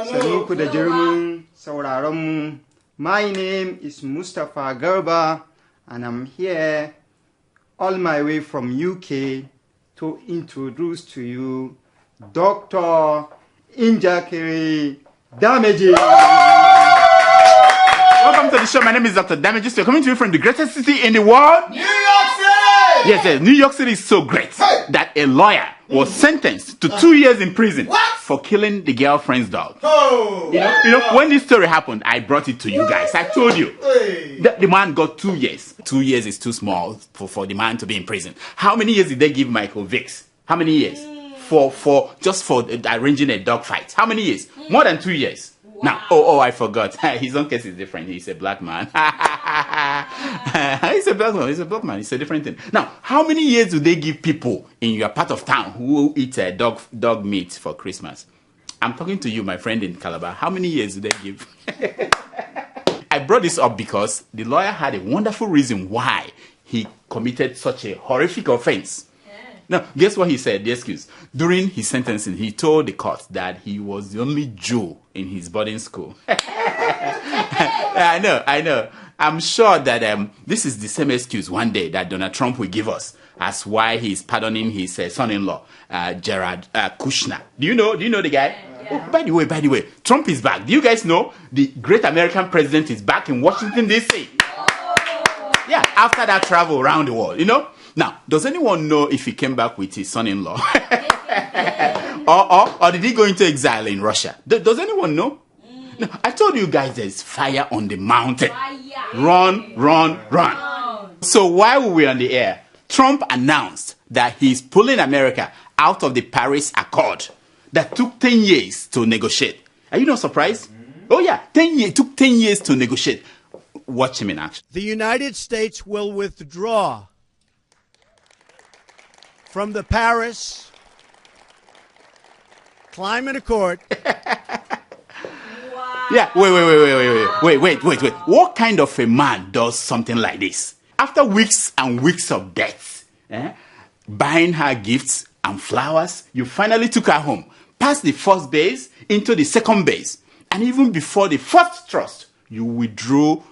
Sannu ku da jirmin sauraronmu. My name is Mustafa Garba, and I'm here all my way from UK to introduce to you Dr. Injakiri Damages. Welcome to the show. My name is Dr. Damages. We're coming to you from the greatest city in the world, New York City! Yes, New York City is so great that a lawyer was sentenced to 2 years in prison for killing the girlfriend's dog. Oh! You know, when this story happened, I brought it to you guys. I told you. The man got 2 years. 2 years is too small for the man to be in prison. How many years did they give Michael Vicks? How many years? For arranging a dog fight. How many years? More than 2 years. Now, I forgot. His own case is different. He's a black man. He's a black man. He's a black man. It's a different thing. Now, how many years do they give people in your part of town who eat dog meat for Christmas? I'm talking to you, my friend in Calabar. How many years do they give? I brought this up because the lawyer had a wonderful reason why he committed such a horrific offense. Now, guess what he said? The excuse. During his sentencing, he told the court that he was the only Jew in his boarding school. I know. I'm sure that this is the same excuse one day that Donald Trump will give us as why he's pardoning his son-in-law, Jared Kushner. Do you know the guy? Yeah. Oh, by the way, Trump is back. Do you guys know the great American president is back in Washington, D.C.? Yeah, after that travel around the world, Now, does anyone know if he came back with his son-in-law? or did he go into exile in Russia? Does anyone know? No, I told you guys there's fire on the mountain. Run. So while we were on the air, Trump announced that he's pulling America out of the Paris Accord that took 10 years to negotiate. Are you not surprised? Oh yeah, 10 years. It took 10 years to negotiate. Watch him in action. The United States will withdraw from the Paris Climate Accord. Yeah, wait. What kind of a man does something like this? After weeks and weeks of death, buying her gifts and flowers, you finally took her home, past the first base, into the second base, and even before the first thrust, you withdrew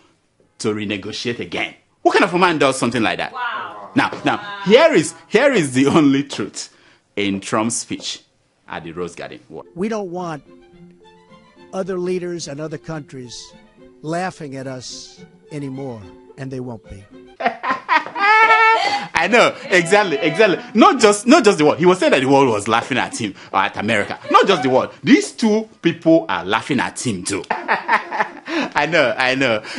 to renegotiate again. What kind of a man does something like that? Wow. Now, here is the only truth in Trump's speech at the Rose Garden. We don't want other leaders and other countries laughing at us anymore, and they won't be. I know, exactly. Not just the world. He was saying that the world was laughing at him or at America. Not just the world. These two people are laughing at him too. I know.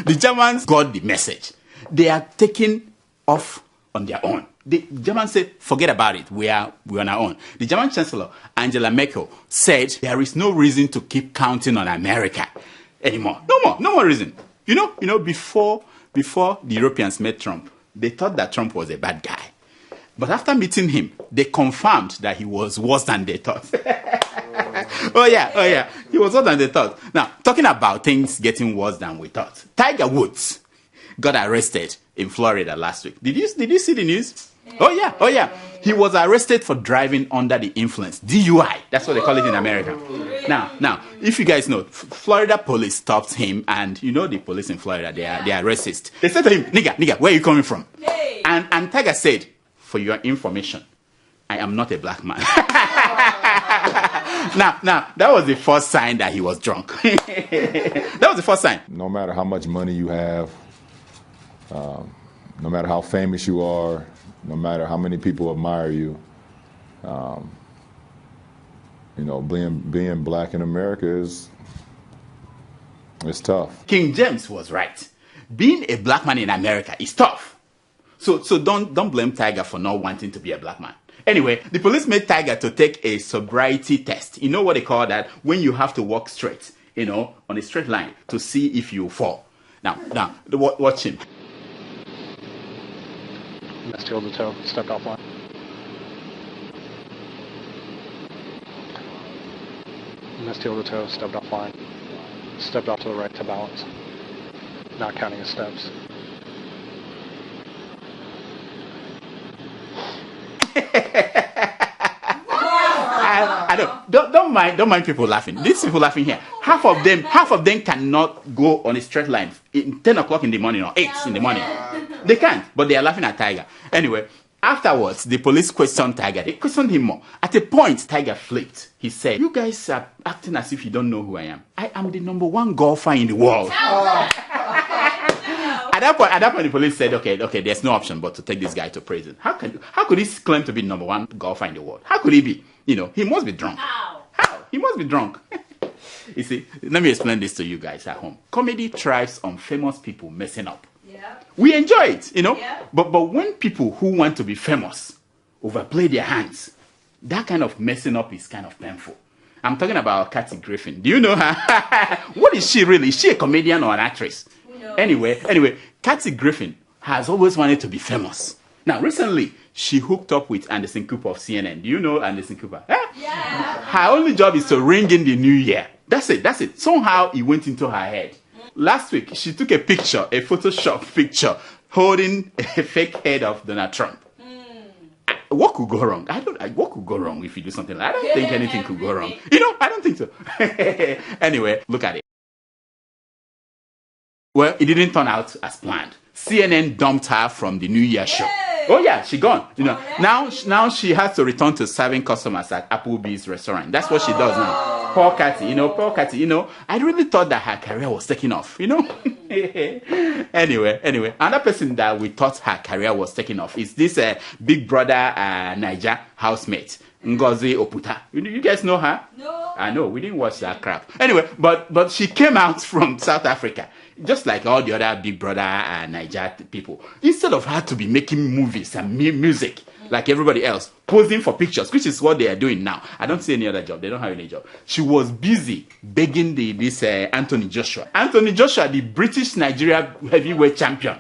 The Germans got the message. They are taking off on their own. The Germans said, forget about it. We're on our own. The German Chancellor, Angela Merkel, said there is no reason to keep counting on America anymore. No more reason. Before the Europeans met Trump, they thought that Trump was a bad guy. But after meeting him, they confirmed that he was worse than they thought. Oh yeah. He was worse than they thought. Now, talking about things getting worse than we thought. Tiger Woods got arrested in Florida last week. Did you see the news? Oh yeah. He was arrested for driving under the influence. DUI. That's what they call it in America. Now, if you guys know, Florida police stopped him, and the police in Florida, they are racist. They said to him, nigga, where are you coming from? Hey. And Tiger said, for your information, I am not a black man. Now, that was the first sign that he was drunk. That was the first sign. No matter how much money you have, no matter how famous you are, no matter how many people admire you, being black in America it's tough. King James was right. Being a black man in America is tough. So don't blame Tiger for not wanting to be a black man. Anyway, the police made Tiger to take a sobriety test. You know what they call that? When you have to walk straight, on a straight line to see if you fall. Now, watch him. Missed heel to toe, stepped off line. Missed heel to toe, stepped off line. Stepped off to the right to balance. Not counting his steps. I don't don't mind people laughing. These people laughing here, half of them cannot go on a straight line in 10 o'clock in the morning or 8 in the morning. They can't, but they are laughing at Tiger. Anyway, afterwards, the police questioned Tiger. They questioned him more. At a point, Tiger flipped. He said, "You guys are acting as if you don't know who I am. I am the #1 golfer in the world." At that point, the police said, okay, there's no option but to take this guy to prison. How could he claim to be #1 golfer in the world? How could he be? He must be drunk. How? He must be drunk. You see, let me explain this to you guys at home. Comedy thrives on famous people messing up. Yeah. We enjoy it, Yeah. But when people who want to be famous overplay their hands, that kind of messing up is kind of painful. I'm talking about Kathy Griffin. Do you know her? What is she really? Is she a comedian or an actress? No. Anyway, Kathy Griffin has always wanted to be famous. Now, recently, she hooked up with Anderson Cooper of CNN. Do you know Anderson Cooper? Eh? Yeah. Her only job is to ring in the new year. That's it. Somehow, it went into her head. Last week, she took a Photoshop picture, holding a fake head of Donald Trump. What could go wrong? What could go wrong if you do something like that? I don't think anything could go wrong. I don't think so. Anyway, look at it. Well, it didn't turn out as planned. CNN dumped her from the New Year show. Oh yeah, she gone. Now she has to return to serving customers at Applebee's restaurant. That's what she does now. Poor Cathy, poor Cathy. I really thought that her career was taking off. Anyway, another person that we thought her career was taking off is this Big Brother Niger housemate, Ngozi Oputa. You guys know her? No. I know, we didn't watch that crap. Anyway, but she came out from South Africa, just like all the other Big Brother Niger people. Instead of her to be making movies and music like everybody else, posing for pictures, which is what they are doing now. I don't see any other job. They don't have any job. She was busy begging this Anthony Joshua. Anthony Joshua, the British Nigeria heavyweight champion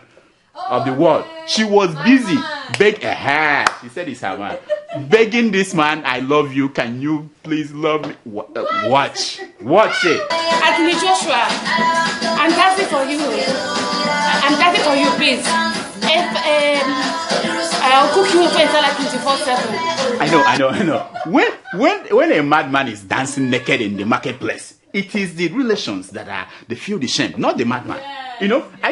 of the world. She was busy begging her. She said it's her man. Begging this man, "I love you. Can you please love me?" Watch it. Anthony Joshua, I'm dancing for you. I'm dancing for you, please. I'll cook you for like 24/7. I know. When a madman is dancing naked in the marketplace, it is the relations that they feel the shame, not the madman. I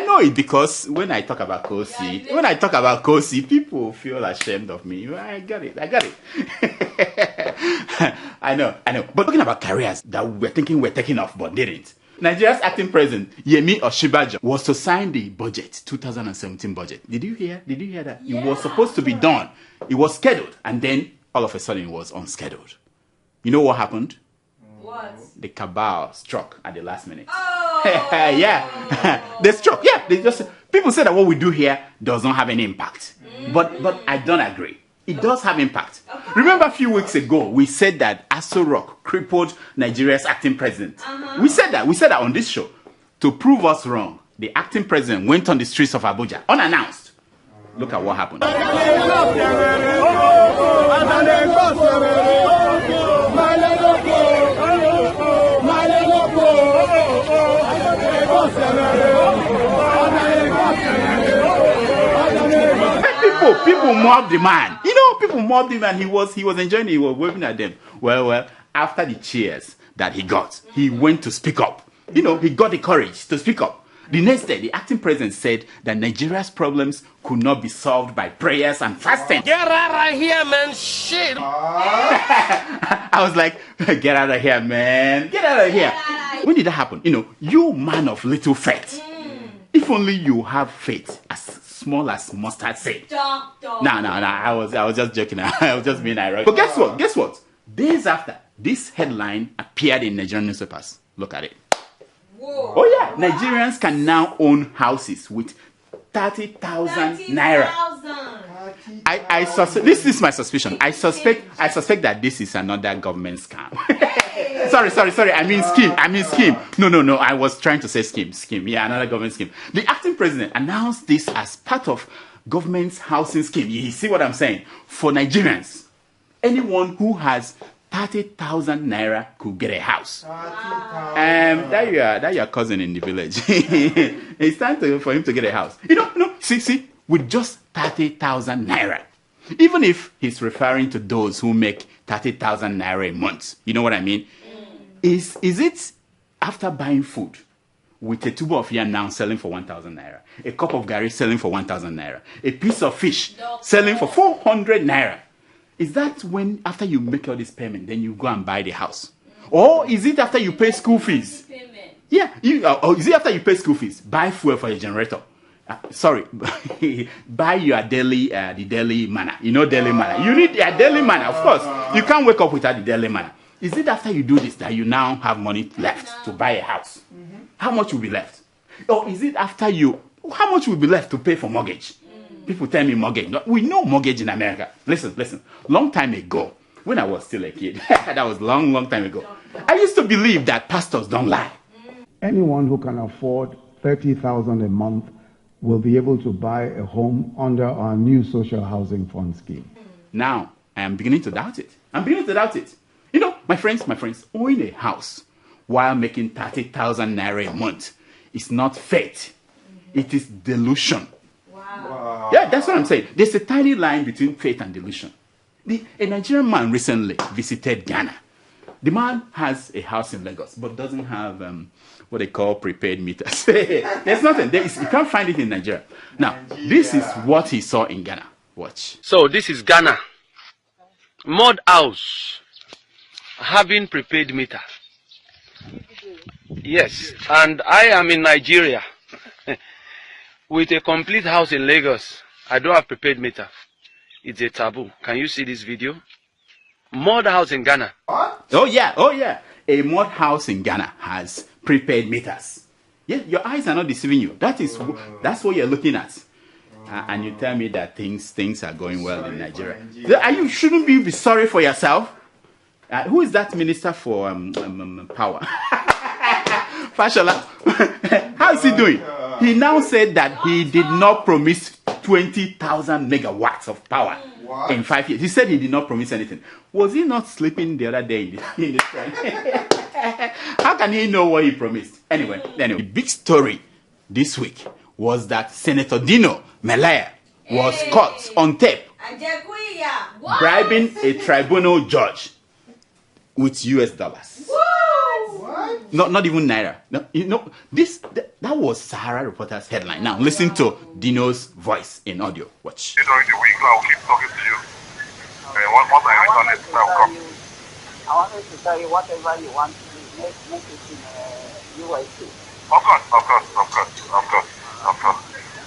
know it because when I talk about Kosi, people feel ashamed of me. I got it. I know. But talking about careers that we're thinking we're taking off but didn't. Nigeria's acting president, Yemi Osinbajo, was to sign the budget, 2017 budget. Did you hear that? Yeah. It was supposed to be done. It was scheduled. And then, all of a sudden, it was unscheduled. You know what happened? What? The cabal struck at the last minute. Oh! Yeah. They struck. Yeah. People say that what we do here does not have any impact. But I don't agree. It does have impact. Okay. Remember a few weeks ago, we said that Aso Rock crippled Nigeria's acting president. We said that on this show. To prove us wrong, the acting president went on the streets of Abuja, unannounced. Look at what happened. People mobbed the man. People mobbed him and he was enjoying it. He was waving at them. Well, after the cheers that he got, he went to speak up. He got the courage to speak up. The next day, the acting president said that Nigeria's problems could not be solved by prayers and fasting. Get out of here, man. Shit. I was like, get out of here, man. Get out of here. When did that happen? You man of little faith. If only you have faith as small as mustard seed. No. I was just joking. I was just being ironic. But guess what? Days after, this headline appeared in Nigerian newspapers. Look at it. Whoa. Oh yeah, Nigerians can now own houses with 30,000 naira. I suspect. This is my suspicion. I suspect that this is another government scam. Sorry. I mean scheme. No. I was trying to say scheme. Yeah, another government scheme. The acting president announced this as part of government's housing scheme. You see what I'm saying? For Nigerians, anyone who has 30,000 naira could get a house. That your cousin in the village. It's time for him to get a house. See, with just 30,000 naira. Even if he's referring to those who make 30,000 naira a month. You know what I mean? Is it after buying food with a tube of yam now selling for 1,000 naira, a cup of garri selling for 1,000 naira, a piece of fish selling for 400 naira? Is that when, after you make all this payment, then you go and buy the house? Or is it after you pay school fees? Yeah, or is it after you pay school fees? Buy fuel for your generator. Sorry, buy your daily, the daily manna. You know daily manna. You need a daily manna, of course. You can't wake up without the daily manna. Is it after you do this that you now have money left to buy a house? How much will be left? Or is it after you, how much will be left to pay for mortgage? People tell me mortgage. No, we know mortgage in America. Listen. Long time ago, when I was still a kid, that was long time ago, I used to believe that pastors don't lie. Anyone who can afford 30,000 a month will be able to buy a home under our new social housing fund scheme. Now, I am beginning to doubt it. You know, my friends, owning a house while making 30,000 naira a month is not faith. It is delusion. Wow. Yeah, that's what I'm saying. There's a tiny line between faith and delusion. A Nigerian man recently visited Ghana. The man has a house in Lagos, but doesn't have what they call prepaid meters. There's nothing. You can't find it in Nigeria. Now, this is what he saw in Ghana. Watch. So this is Ghana. Mud house. Having prepaid meter. Yes, and I am in Nigeria. With a complete house in Lagos. I don't have prepaid meter. It's a taboo. Can you see this video? Mud house in Ghana. What? Oh yeah. A mud house in Ghana has prepaid meters. Yeah, your eyes are not deceiving you. That's what you're looking at. And you tell me that things are going well in Nigeria. You shouldn't be sorry for yourself. Who is that minister for power? Fashola. How is he doing? He now said that he did not promise 20,000 megawatts of power in 5 years. He said he did not promise anything. Was he not sleeping the other day in the train? How can he know what he promised? Anyway, the big story this week was that Senator Dino Melaya was caught on tape bribing a tribunal judge with US dollars. What? Not even naira. No, you know, that was Sahara Reporter's headline. Now listen to Dino's voice in audio. Watch. During the week, I will keep talking to you. Once I reach on it, I will come. I wanted to tell you whatever you want to do, make it in USD. Of course.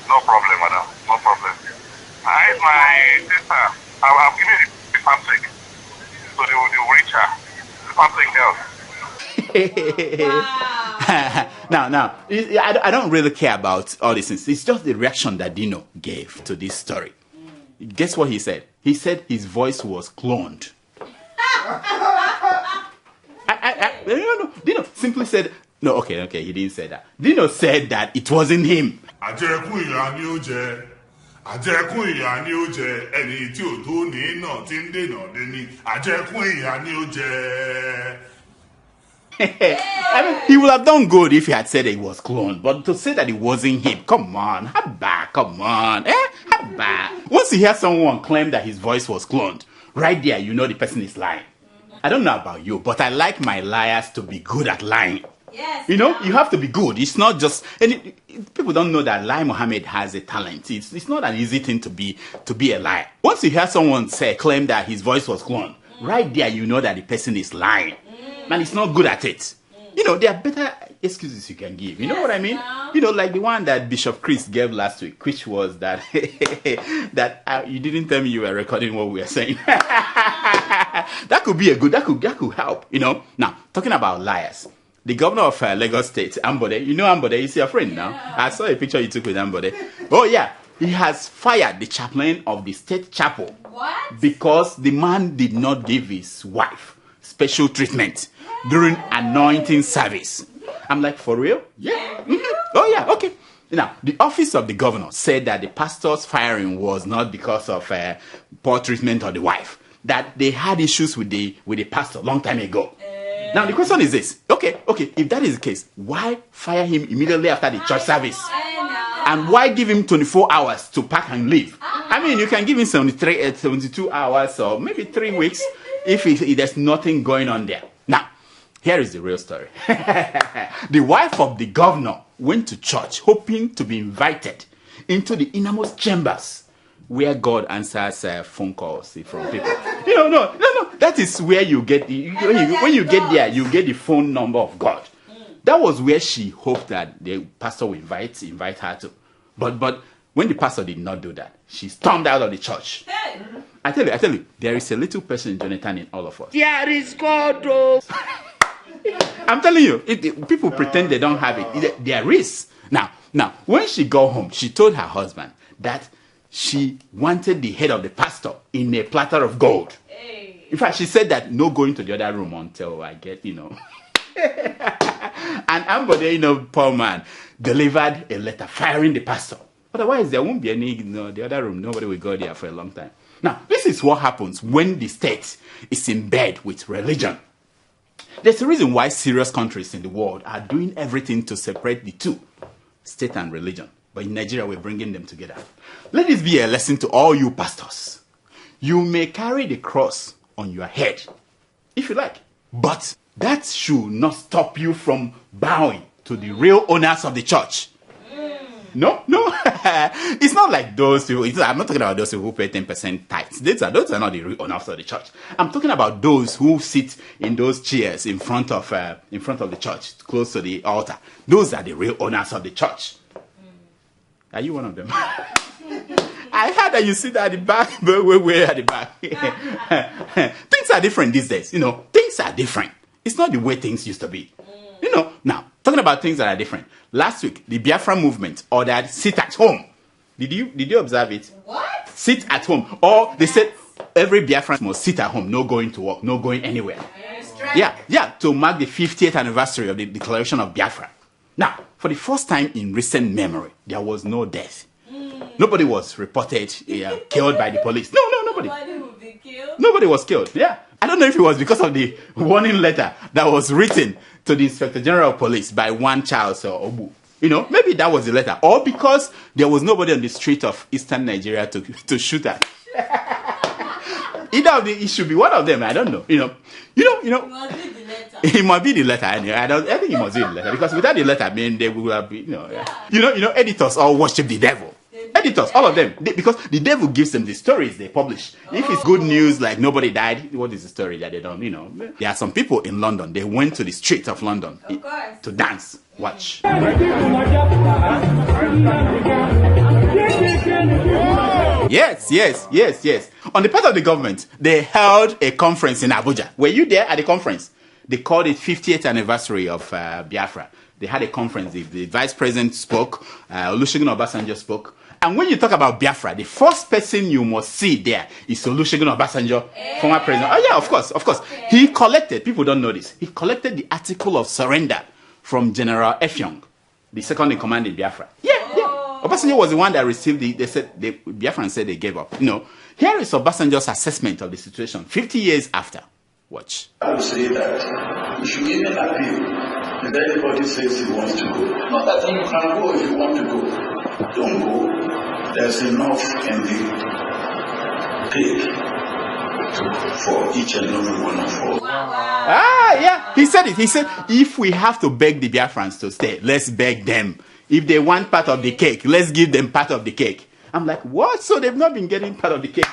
No problem, madam. No problem. It's my sister. I've given it the pamphlete. So they will reach her. The pamphlete helps. Now, I don't really care about all these things. It's just the reaction that Dino gave to this story. Guess what he said? He said his voice was cloned. Dino simply said, no, okay, he didn't say that. Dino said that it wasn't him. I mean, he would have done good if he had said it was cloned, but to say that it wasn't him, come on, come on, Once you hear someone claim that his voice was cloned, right there, you know the person is lying. I don't know about you, but I like my liars to be good at lying. Yes, you know, you have to be good. It's not just people don't know that Lai Mohammed has a talent. It's not an easy thing to be a liar. Once you hear someone claim that his voice was cloned, right there, you know that the person is lying. And it's not good at it. You know, there are better excuses you can give. You know what I mean? You know, like the one that Bishop Chris gave last week, which was that you didn't tell me you were recording what we were saying. That could be that could help. You know. Now, talking about liars, the governor of Lagos State, Ambode, you know Ambode, he's your friend now. I saw a picture you took with Ambode. Oh yeah, he has fired the chaplain of the state chapel. What? Because the man did not give his wife special treatment during anointing service. I'm like, for real? Yeah. Mm-hmm. Oh yeah, okay. Now, the office of the governor said that the pastor's firing was not because of poor treatment of the wife. That they had issues with the pastor long time ago. Now, the question is this. Okay, if that is the case, why fire him immediately after the church service? And why give him 24 hours to pack and leave? I mean, you can give him 72 hours or maybe 3 weeks. if there's nothing going on there. Now, here is the real story. The wife of the governor went to church hoping to be invited into the innermost chambers where God answers phone calls from people. No. That is where you get, when you get there, you get the phone number of God. That was where she hoped that the pastor would invite her to. But when the pastor did not do that, she stormed out of the church. Hey. I tell you, there is a little person, Jonathan, in all of us. There is God. I'm telling you, people pretend they don't have it. There is. Now, when she got home, she told her husband that she wanted the head of the pastor in a platter of gold. Hey. In fact, she said that no going to the other room until I get, And Ambode, poor man, delivered a letter firing the pastor. Otherwise, there won't be any, the other room. Nobody will go there for a long time. Now, this is what happens when the state is in bed with religion. There's a reason why serious countries in the world are doing everything to separate the two, state and religion. But in Nigeria, we're bringing them together. Let this be a lesson to all you pastors. You may carry the cross on your head, if you like, but that should not stop you from bowing to the real owners of the church. No. It's not like those people. I'm not talking about those who pay 10% tithes. Those are not the real owners of the church. I'm talking about those who sit in those chairs in front of the church, close to the altar. Those are the real owners of the church. Are you one of them? I heard that you sit at the back, but we're at the back. Things are different these days. Things are different. It's not the way things used to be. Now, talking about things that are different. Last week, the Biafra movement ordered sit at home. Did you observe it? What? Sit at home. Or they said every Biafran must sit at home, no going to work, no going anywhere. Yeah, to mark the 50th anniversary of the declaration of Biafra. Now, for the first time in recent memory, there was no death. Nobody was reported killed by the police. No, nobody. Nobody would be killed? Nobody was killed, yeah. I don't know if it was because of the warning letter that was written to the Inspector General of Police by one Charles Obu. Maybe that was the letter. Or because there was nobody on the street of eastern Nigeria to shoot at. Either of it should be one of them. I don't know. It must be the letter. It must be the letter. Anyway. I think it must be the letter. Because without the letter, they will have been, editors all worship the devil. Editors, all of them. Because the devil gives them the stories they publish. If it's good news, like nobody died, what is the story that they don't, There are some people in London, they went to the streets of London to dance. Watch. Yes. On the part of the government, they held a conference in Abuja. Were you there at the conference? They called it 50th anniversary of Biafra. They had a conference. The vice president spoke. Olusegun Obasanjo spoke. And when you talk about Biafra, the first person you must see there is Olusegun Obasanjo, former president. Oh yeah, of course. Okay. He collected, people don't know this, he collected the article of surrender from General Effiong, the second in command in Biafra. Yeah. Obasanjo was the one that received Biafran said they gave up. Here is Obasanjo's assessment of the situation 50 years after. Watch. I would say that you should even appeal if anybody says he wants to go. Not that you can go if you want to go. Don't go. There's enough in the pig for each and every one of us. Yeah. He said it. He said, if we have to beg the Biafrans to stay, let's beg them. If they want part of the cake, let's give them part of the cake. I'm like, what? So they've not been getting part of the cake?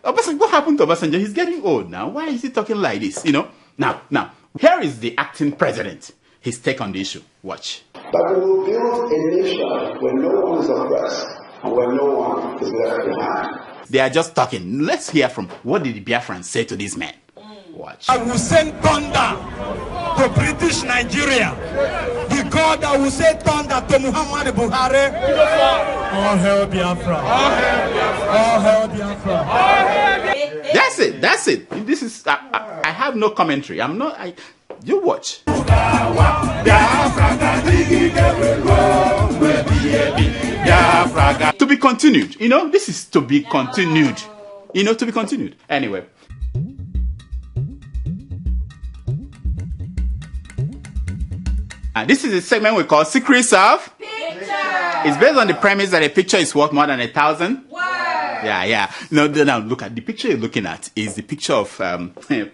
Obasanjo, what happened to Obasanjo? He's getting old now. Why is he talking like this? Now, here is the acting president. His take on the issue. Watch. But we will build a nation where no one is oppressed and where no one is left behind. They are just talking. Let's hear from what did the Biafrans say to this man. Watch. I will send thunder to British Nigeria. The God that will say thunder to Muhammad Buhari. All hail Biafra. All hail Biafra. All hail Biafra. All hail. That's it. This is. I have no commentary. You watch. To be continued. This is to be continued. To be continued. Anyway. This is a segment we call Secrets of Picture. It's based on the premise that a picture is worth more than 1,000 words. Yeah. No, now look at the picture you're looking at is the picture of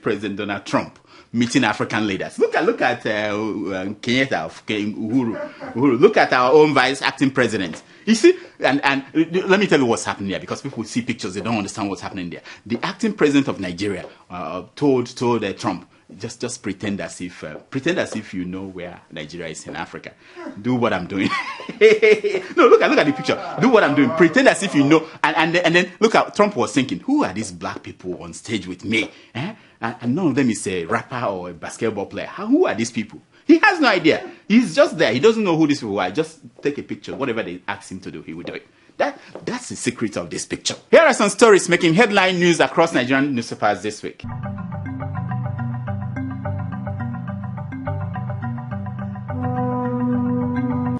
President Donald Trump meeting African leaders. Look at Kenyatta of Uhuru. Look at our own vice acting president. You see, and let me tell you what's happening there, because people see pictures, they don't understand what's happening there. The acting president of Nigeria told Trump, just pretend as if you know where Nigeria is in Africa. Do what I'm doing. No, look at the picture. Do what I'm doing. Pretend as if you know. And then look at Trump was thinking, who are these black people on stage with me? And none of them is a rapper or a basketball player. Who are these people? He has no idea. He's just there. He doesn't know who these people are. Just take a picture. Whatever they ask him to do, he will do it. That's the secret of this picture. Here are some stories making headline news across Nigerian newspapers this week.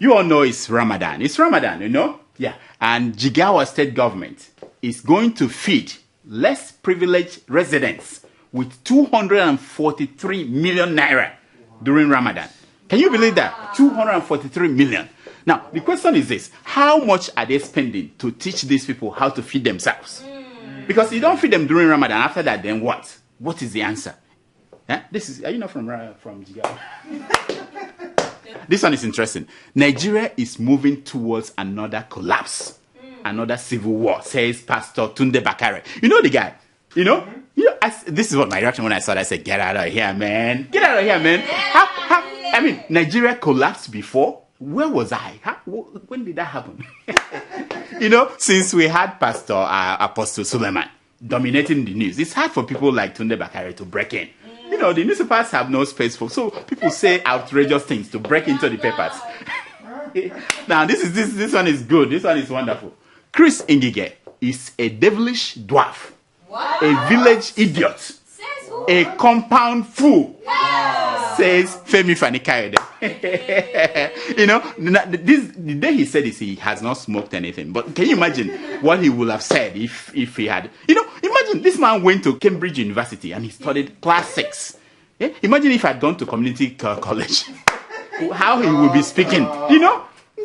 You all know it's Ramadan. It's Ramadan, you know? Yeah. And Jigawa state government is going to feed less privileged residents with 243 million naira during Ramadan. Can you believe that? 243 million. Now, the question is this. How much are they spending to teach these people how to feed themselves? Because you don't feed them during Ramadan. After that, then what? What is the answer? Are you not from Jigawa? This one is interesting. Nigeria is moving towards another collapse, another civil war, says Pastor Tunde Bakare. You know the guy? This is what my reaction when I saw that. I said, get out of here, man. Get out of here, man. I mean, Nigeria collapsed before. Where was I? When did that happen? Since we had Pastor Apostle Suleiman dominating the news, it's hard for people like Tunde Bakare to break in. The newspapers have no space for, so people say outrageous things to break into the papers. Now, this one is good. This one is wonderful. Chris Ngige is a devilish dwarf, a village idiot, a compound fool, says Femi Fani-Kayode. The day he said this, he has not smoked anything. But can you imagine what he would have said if he had? Imagine this man went to Cambridge University and he studied classics. Yeah? Imagine if I had gone to community college. How he would be speaking.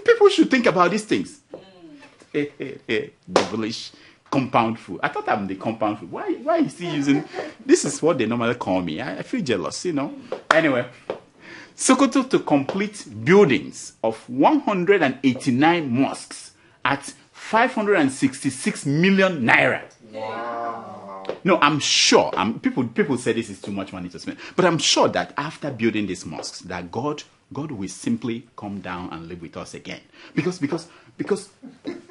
People should think about these things. Devilish compound food. I thought I'm the compound food. Why is he using? This is what they normally call me. I feel jealous, Anyway, Sokoto to complete buildings of 189 mosques at 566 million naira. Wow. No, I'm sure. People say this is too much money to spend, but I'm sure that after building these mosques, that God will simply come down and live with us again. Because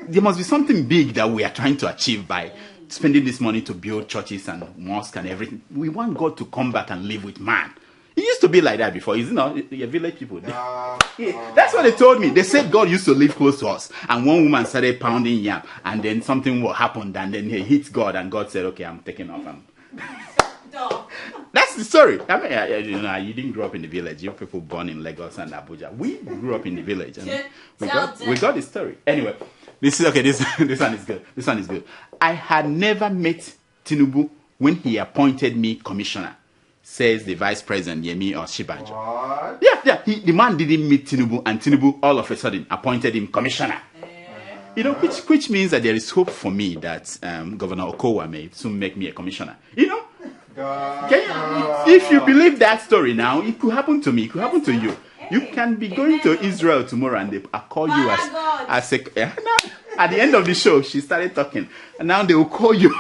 there must be something big that we are trying to achieve by spending this money to build churches and mosques and everything. We want God to come back and live with man. It used to be like that before, isn't it? Your village people. That's what they told me. They said God used to live close to us. And one woman started pounding yam. And then something happened. And then he hit God. And God said, okay, I'm taking off. That's the story. I mean, you didn't grow up in the village. You people born in Lagos and Abuja. We grew up in the village. And we got the story. Anyway, this one is good. This one is good. I had never met Tinubu when he appointed me commissioner, says the vice president, Yemi Osinbajo. What? Yeah. The man didn't meet Tinubu, and Tinubu all of a sudden appointed him commissioner. Which means that there is hope for me that Governor Okowa may soon make me a commissioner. If you believe that story now, it could happen to me. It could happen to you. You can be going to Israel tomorrow, and they call you as a. At the end of the show, she started talking, and now they will call you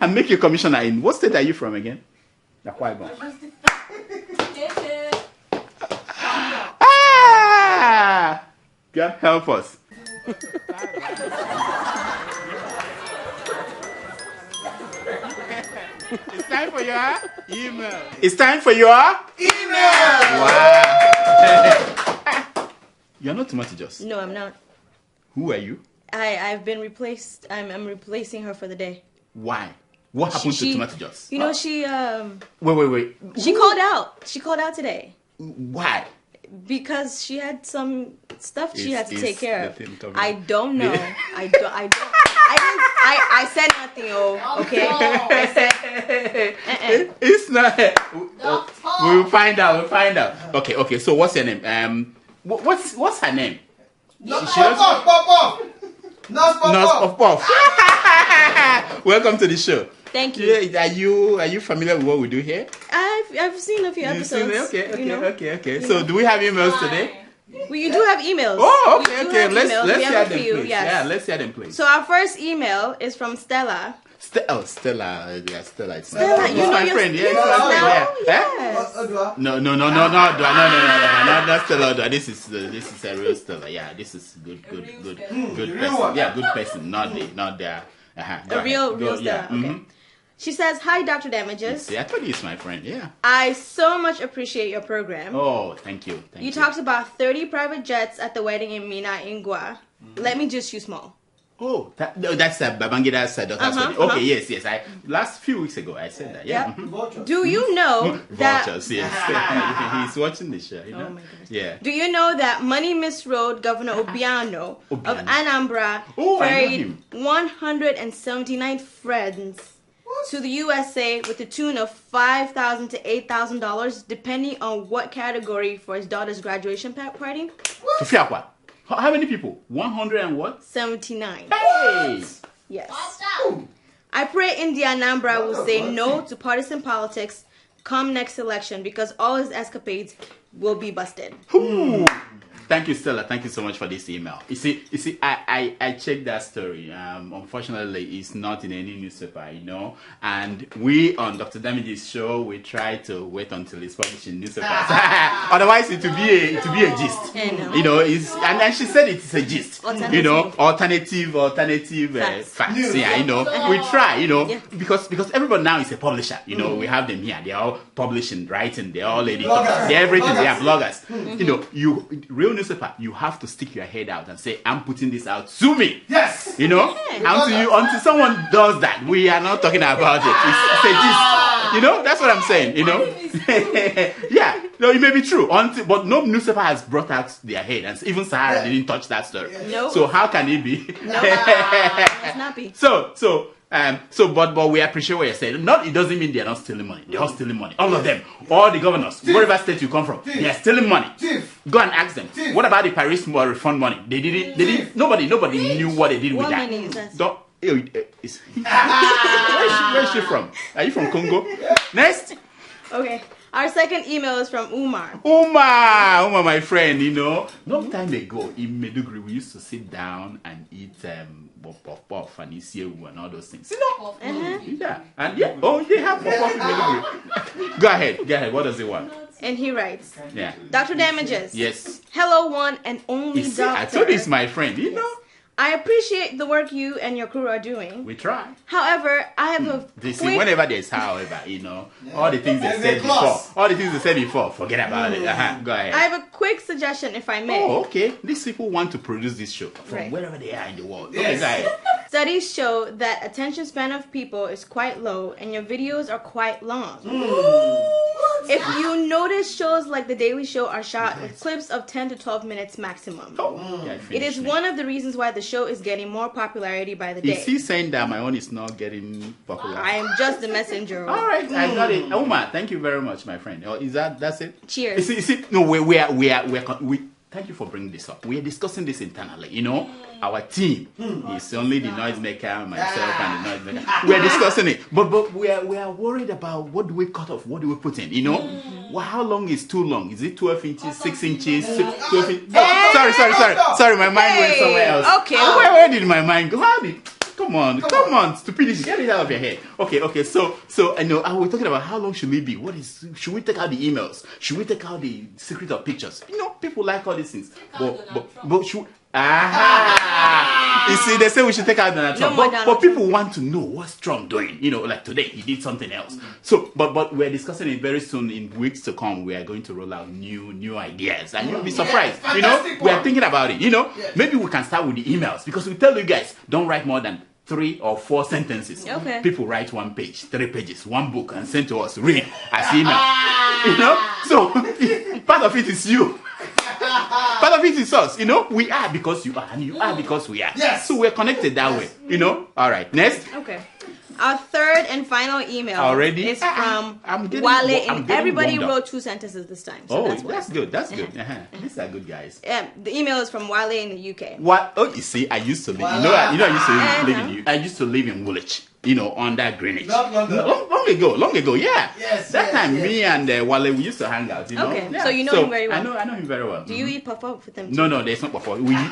and make you commissioner. In what state are you from again? God help us. It's time for your email. It's time for your email. Wow. You're not Tomato Juice. No, I'm not. Who are you? I've been replaced. I'm replacing her for the day. Why? What happened to Tomato Juice? She Wait. She called out. She called out today. Why? Because she had some stuff she had to take care of. I don't know. I said nothing. Okay. I said. It's not. We'll find out. Okay. So what's your name? What's her name? Pop off. Puff Puff. Welcome to the show. Thank you. Yeah, are you familiar with what we do here? I've seen a few episodes. Okay. So do we have emails today? You do have emails. Oh, okay. Let's hear them, please. Yes. Yeah, let's hear them, please. So our first email is from Stella. Stella. Yeah, Stella. It's Stella, my friend. Yeah, it's my friend. Yes. No, not Stella. This is a real Stella. Yeah, this is good person. Yeah, good person. Not the. A real Stella. Yeah. Okay. She says, "Hi, Dr. Damages. See, I told you it's my friend. Yeah. I so much appreciate your program. Oh, thank you. You talked about 30 private jets at the wedding in Mina, Ingwa. Let me just shoot small. Oh, that's Babangida's daughter's wedding. Okay, yes. Last few weeks ago, I said that. Yeah. Yep. Do you know that... Vultures, yes. He's watching the show, you know? Oh, my goodness. Yeah. Do you know that Money Misroad Governor Obiano of Anambra ferried 179 friends to the USA with a tune of $5,000 to $8,000, depending on what category for his daughter's graduation party? To Fiakwa. How many people? 100 and what? 79. Hey! Yes. I pray India Anambra will say no to partisan politics come next election because all his escapades will be busted. Ooh. Thank you, Stella. Thank you so much for this email. You see, I checked that story. Unfortunately, it's not in any newspaper, you know. And we on Dr. Damage's show, we try to wait until it's published in newspapers. Otherwise, it will be a gist. You know, and she said it's a gist. You know, alternative facts. Yeah, you know, we try. You know, because everybody now is a publisher. You know, we have them here. They are all publishing, writing. They are all editors. They're everything. They are bloggers. You know, real newspaper, you have to stick your head out and say, I'm putting this out, sue me. Yes. You know, until someone does that, we are not talking about it. It's a gist. You know, that's what I'm saying, you know. Yeah, no, it may be true, but no newspaper has brought out their head, and even Sahara didn't touch that story. No. So how can it be? No, it's not be. But we appreciate what you're saying. It doesn't mean they're not stealing money. They're all stealing money. All of them. All the governors, wherever state you come from, they're stealing money. Go and ask them. What about the Paris refund money? They didn't. Nobody knew what they did with that. What money is that? Where is she from? Are you from Congo? Next. Okay. Our second email is from Umar. Umar, my friend, you know, long time ago in Maiduguri, we used to sit down and eat puff and isiewu and all those things. You know? Yeah. And they have puff in Maiduguri. Go ahead. What does he want? And he writes, yeah. Dr. Damages. Yes. Hello, one and only doctor. I told you it's my friend, you know. I appreciate the work you and your crew are doing. We try. However, I have a see, whenever there's however, you know, all the things they said before, forget about it. Go ahead. I have a quick suggestion, if I may. Oh, okay. These people want to produce this show from wherever they are in the world. Yes. Okay, go ahead. Studies show that attention span of people is quite low and your videos are quite long. If you notice, shows like The Daily Show are shot with clips of 10 to 12 minutes maximum. It is one of the reasons why the show is getting more popularity by the day. Is he saying that my own is not getting popular? I am just the messenger. All right, I got it. Umar, thank you very much, my friend. That's it? Cheers. You see, no, we thank you for bringing this up. We are discussing this internally, you know. Our team is only the noisemaker, myself, and the noisemaker. We are discussing it, but we are worried about what do we cut off, what do we put in, you know? Well, how long is too long? Is it 12 inches, 6 inches, 12 inches? Oh, sorry, my mind went somewhere else. Okay. Where did my mind go? Come on, stupidity, get it out of your head. Okay, so I know we're talking about how long should it be? Should we take out the emails? Should we take out the secret of pictures? You know, people like all these things. But should you see, they say we should take out Donald Trump, but people want to know what's Trump doing. You know, like today he did something else. So, but we're discussing it very soon. In weeks to come, we are going to roll out new ideas, and you'll be surprised. You know, we are thinking about it. You know, maybe we can start with the emails because we tell you guys don't write more than 3 or 4 sentences. Okay. People write 1 page, 3 pages, 1 book, and send to us. Read as email. You know, so part of it is you. Part of it is us, you know. We are because you are, and you are because we are. Yes. So we're connected that way, you know. All right, next. Okay. Our third and final email Already? is from I'm getting- Wale, I'm and getting everybody warmed up. wrote 2 sentences this time. So that's good. That's good. These are good guys. The email is from Wale in the UK. What? Oh, you see, I used to live. I used to live in. I used to live in Woolwich. Under Greenwich. Not long ago. Long ago. Yeah. Yes. That time, yes. me and Wale, we used to hang out. Okay, Yeah. so you know him very well. I know him very well. Do you eat puff with them? No, there's not before. We eat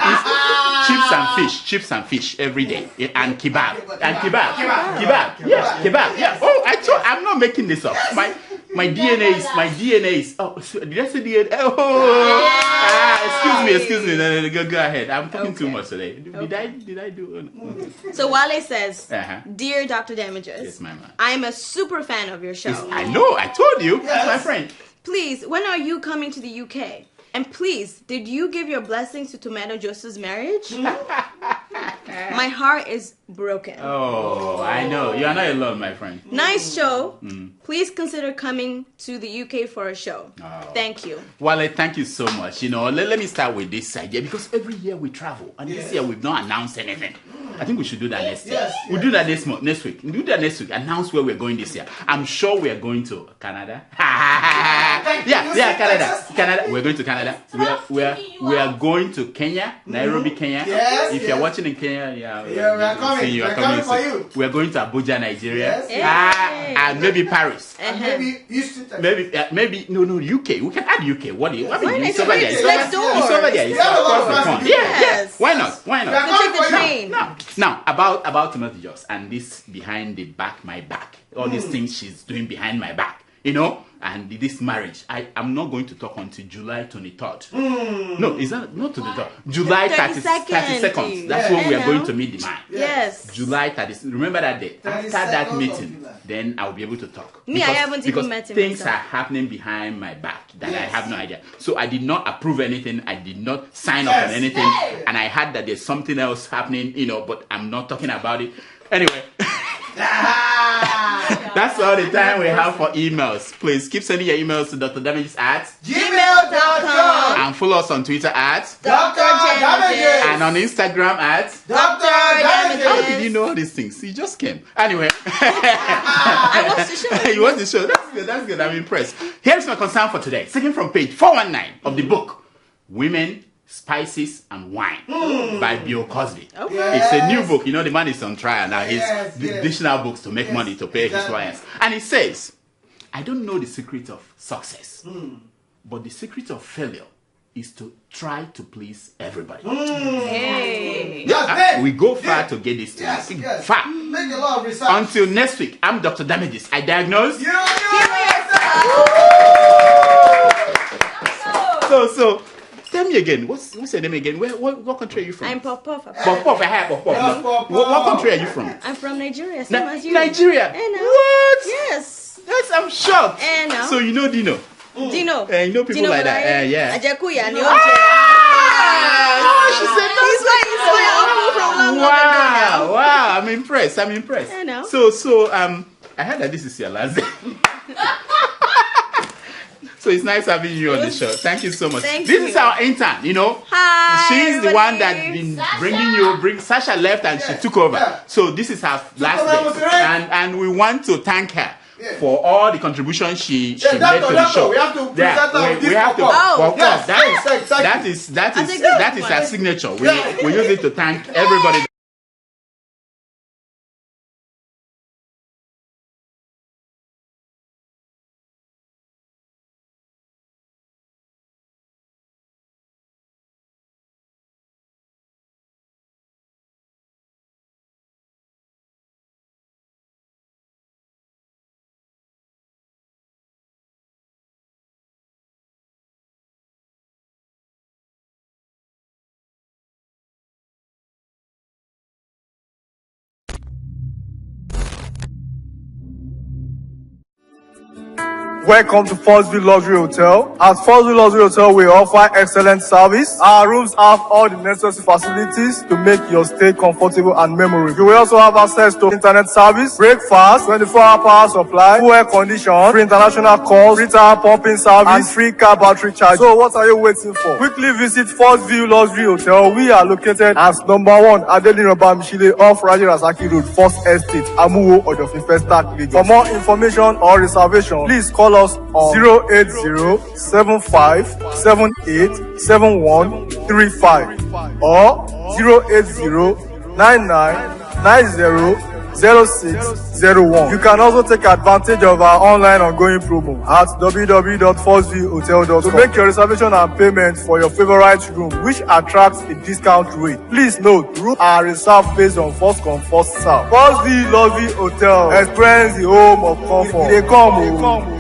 chips and fish every day, and kebab. Yeah, kebab. Yeah. Oh, I'm not making this up. My DNA is. Oh, did I say DNA? Excuse me. No, go ahead. I'm talking too much today. Did I do? So Wale says, Uh-huh. "Dear Dr. Damages, Yes, my man. I'm a super fan of your show. I know. I told you. That's my friend. Please, when are you coming to the UK? And please, did you give your blessings to Tomato Joseph's marriage? My heart is broken. Oh, I know. You are not alone, my friend. Nice show. Please consider coming to the UK for a show. Thank you." Well, thank you so much. Let me start with this idea because every year we travel, and this year we've not announced anything. I think we should do that next year. We'll do that next week. We'll do that next week. Announce where we're going this year. I'm sure we are going to Canada. Canada. We're going to Canada. We are going to Kenya, Nairobi, Kenya. If you're watching in Kenya, we are coming. You are coming for soon. you. We are going to Abuja, Nigeria. Yes. And maybe Paris. And maybe Houston. Maybe no UK. We can add UK. What do you? I mean, it's over there. It's next door. It's over there. It's across the pond. Yes. Why not? Take the train. Now about Timothy Joss and this behind my back. All these things she's doing behind my back. And this marriage, I'm not going to talk until July 23rd. No, is that not to the top? July 32nd. That's when we are going to meet the man. Yes. July 30th. Remember that day. After that meeting, then I'll be able to talk. I haven't even met him. Things are happening behind my back that I have no idea. So I did not approve anything. I did not sign up on anything. And I heard that there's something else happening, but I'm not talking about it. Anyway. That's all the time we have for emails. Please keep sending your emails to drdamages@gmail.com and follow us on Twitter @Dr. and on Instagram Dr. How did you know all these things? You just came. Anyway. I watched the show. You watched the show. That's good. I'm impressed. Here's my concern for today. Second from page 419 of the book, Women, Spices and Wine by Bill Cosby. Okay. It's a new book. The man is on trial now. He's additional books to make money to pay his lawyers. And it says, I don't know the secret of success, but the secret of failure is to try to please everybody. Hey. We go far to get this thing. Far. Make a lot of research. Until next week, I'm Dr. Damages. I diagnose. So. Tell me again. What's your name again? What country are you from? I'm Puff. Puff. I have Puff. What country are you from? I'm from Nigeria. Same as you. Nigeria. What? Yes. I'm shocked. So you know Dino. Dino. You know people like that. Yeah. Ajakuya. She said no. He's my uncle from London. Wow. I'm impressed. I know. So I heard that this is your last day. So it's nice having you on the show. Thank you so much. This is our intern, Hi. She's the one that's been bringing you. Sasha left and she took over. So this is her last day. And we want to thank her for all the contributions she made to the show. We have to present we have to. Of course, that is her signature. We use it to thank everybody. Welcome to First View Luxury Hotel. At First View Luxury Hotel, we offer excellent service. Our rooms have all the necessary facilities to make your stay comfortable and memorable. You will also have access to internet service, breakfast, 24-hour power supply, full air condition, free international calls, free tire pumping service, and free car battery charge. So what are you waiting for? Quickly visit First View Luxury Hotel. We are located at number 1 Adeola Mishile off Raji Rasaki Road, First Estate, Amuwo, Odofin First Start, Lagos. For more information or reservation, please call us on 080-7578-7135 or 080-9990-0601. You can also take advantage of our online ongoing promo at www.firstviewhotel.com to make your reservation and payment for your favorite room, which attracts a discount rate. Please note, rooms are reserved based on first come, first serve. First View Luxury Hotel. Experience the home of comfort. They come.